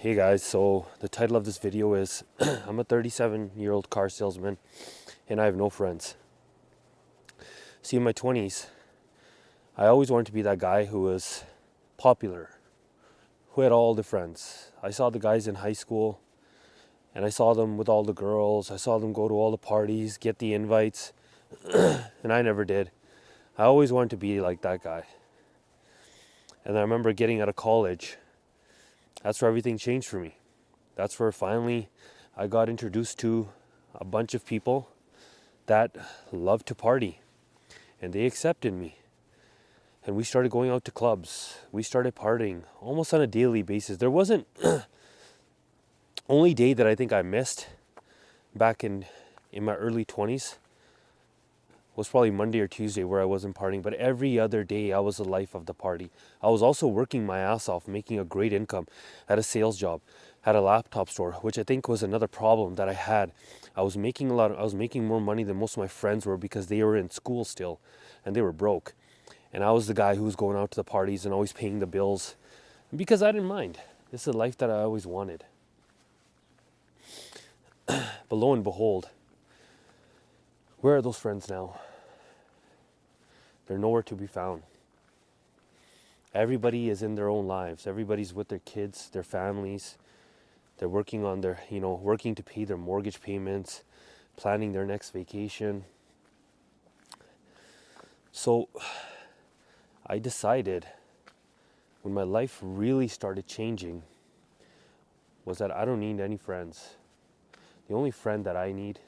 Hey guys, so the title of this video is I'm a 37-year-old car salesman and I have no friends. See, in my 20s, I always wanted to be that guy who was popular, who had all the friends. I saw the guys in high school and I saw them with all the girls. I saw them go to all the parties, get the invites, and I never did. I always wanted to be like that guy. And I remember getting out of college. That's where everything changed for me. That's where finally I got introduced to a bunch of people that loved to party, and they accepted me. And we started going out to clubs. We started partying almost on a daily basis. There wasn't only day that I think I missed back in my early 20s was probably Monday or Tuesday where I wasn't partying, but every other day I was the life of the party. I was also working my ass off, making a great income at a sales job, at a laptop store, which I think was another problem that I had. I was making more money than most of my friends were because they were in school still and they were broke. And I was the guy who was going out to the parties and always paying the bills because I didn't mind. This is a life that I always wanted. But lo and behold, where are those friends now? They're nowhere to be found. Everybody is in their own lives. Everybody's with their kids, their families. They're working on working to pay their mortgage payments, planning their next vacation. So I decided when my life really started changing was that I don't need any friends. The only friend that I need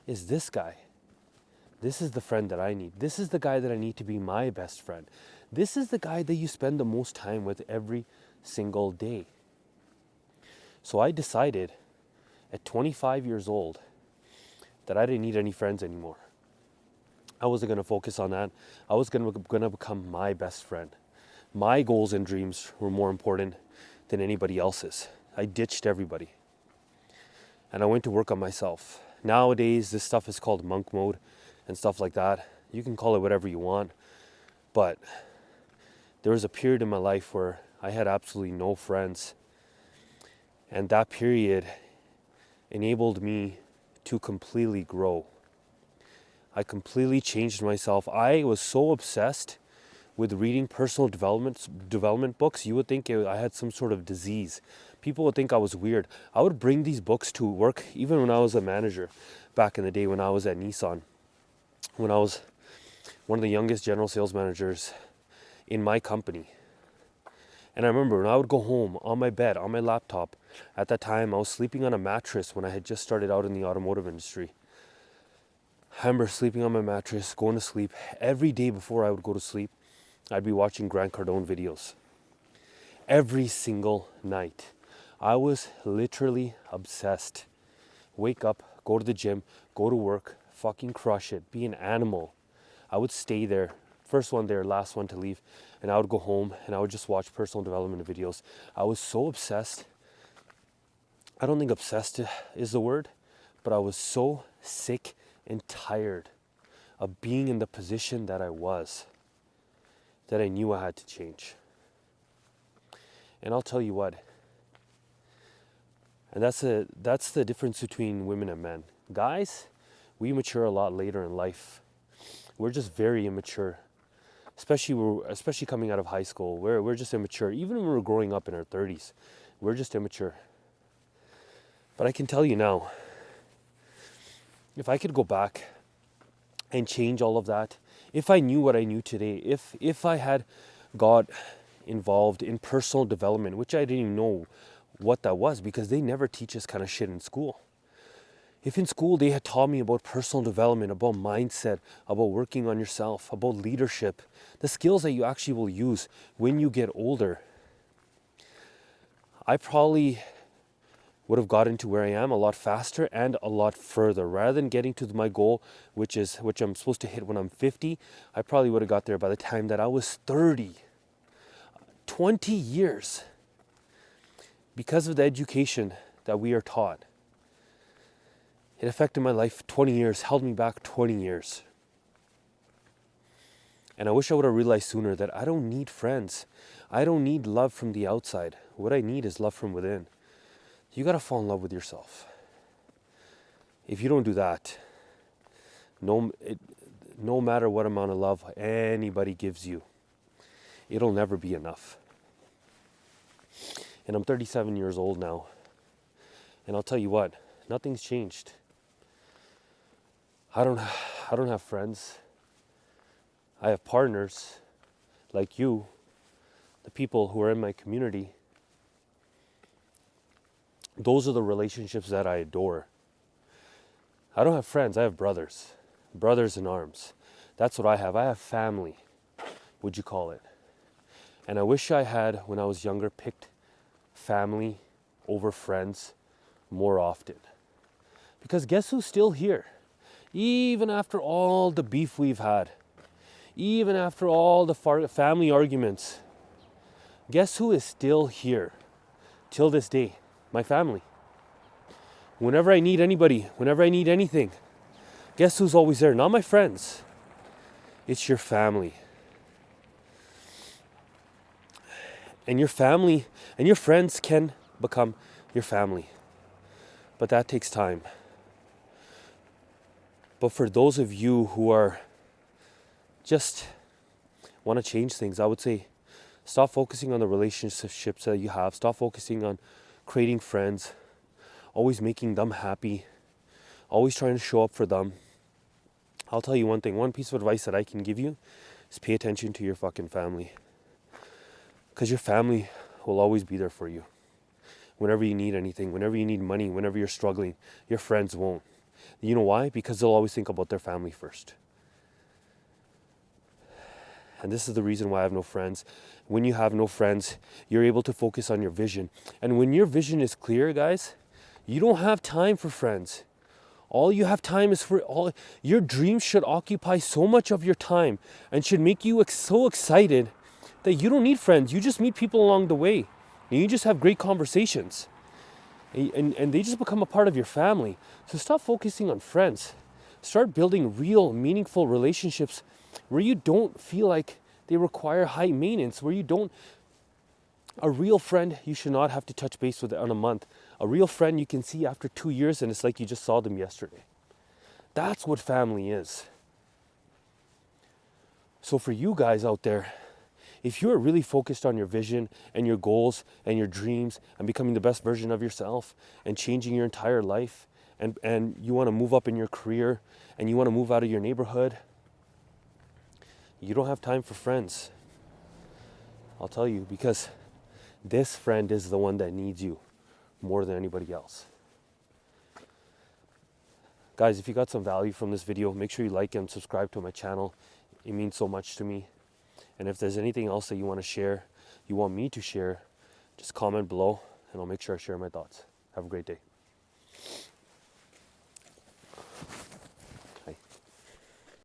is this guy. This is the friend that I need. This is the guy that I need to be my best friend. This is the guy that you spend the most time with every single day. So I decided at 25 years old that I didn't need any friends anymore. I wasn't going to focus on that. I was going to become my best friend. My goals and dreams were more important than anybody else's. I ditched everybody. And I went to work on myself. Nowadays, this stuff is called monk mode and stuff like that. You can call it whatever you want. But there was a period in my life where I had absolutely no friends. And that period enabled me to completely grow. I completely changed myself. I was so obsessed with reading personal development books, you would think I had some sort of disease. People would think I was weird. I would bring these books to work, even when I was a manager back in the day when I was at Nissan. When I was one of the youngest general sales managers in my company. And I remember when I would go home on my bed, on my laptop, at that time I was sleeping on a mattress when I had just started out in the automotive industry. I remember sleeping on my mattress, going to sleep. Every day before I would go to sleep, I'd be watching Grant Cardone videos. Every single night. I was literally obsessed. Wake up, go to the gym, go to work, fucking crush it, be an animal. I would stay there, first one there, last one to leave, and I would go home and I would just watch personal development videos. I was so obsessed. I don't think obsessed is the word, but I was so sick and tired of being in the position that I was, that I knew I had to change. And I'll tell you what, and that's the difference between women and men. Guys, we mature a lot later in life. We're just very immature, especially coming out of high school. We're just immature. Even when we're growing up in our 30s, we're just immature. But I can tell you now, if I could go back and change all of that, if I knew what I knew today, if I had got involved in personal development, which I didn't even know what that was because they never teach us kind of shit in school. If in school they had taught me about personal development, about mindset, about working on yourself, about leadership, the skills that you actually will use when you get older, I probably would have gotten to where I am a lot faster and a lot further. Rather than getting to my goal, which I'm supposed to hit when I'm 50, I probably would have got there by the time that I was 30. 20 years. Because of the education that we are taught. It affected my life 20 years, held me back 20 years. And I wish I would have realized sooner that I don't need friends. I don't need love from the outside. What I need is love from within. You got to fall in love with yourself. If you don't do that, no matter what amount of love anybody gives you, it'll never be enough. And I'm 37 years old now. And I'll tell you what, nothing's changed. I don't have friends. I have partners like you, the people who are in my community. Those are the relationships that I adore. I don't have friends, I have brothers. Brothers in arms. That's what I have. I have family, would you call it. And I wish I had, when I was younger, picked family over friends more often. Because guess who's still here? Even after all the beef we've had, even after all the family arguments, guess who is still here till this day? My family. Whenever I need anybody, whenever I need anything, guess who's always there? Not my friends. It's your family. And your family and your friends can become your family. But that takes time. But for those of you who are just want to change things, I would say stop focusing on the relationships that you have. Stop focusing on creating friends, always making them happy, always trying to show up for them. I'll tell you one thing, one piece of advice that I can give you is pay attention to your fucking family. Because your family will always be there for you. Whenever you need anything, whenever you need money, whenever you're struggling, your friends won't. You know why? Because they'll always think about their family first. And this is the reason why I have no friends. When you have no friends, you're able to focus on your vision. And when your vision is clear, guys, you don't have time for friends. All you have time is for your dreams should occupy so much of your time and should make you so excited that you don't need friends. You just meet people along the way. And you just have great conversations. And they just become a part of your family. So stop focusing on friends. Start building real, meaningful relationships where you don't feel like they require high maintenance, where you don't. A real friend you should not have to touch base with on a month. A real friend you can see after 2 years and it's like you just saw them yesterday. That's what family is. So for you guys out there, if you're really focused on your vision and your goals and your dreams and becoming the best version of yourself and changing your entire life and you want to move up in your career and you want to move out of your neighborhood, you don't have time for friends. I'll tell you, because this friend is the one that needs you more than anybody else. Guys, if you got some value from this video, make sure you like and subscribe to my channel. It means so much to me. And if there's anything else that you want to share, you want me to share, just comment below and I'll make sure I share my thoughts. Have a great day.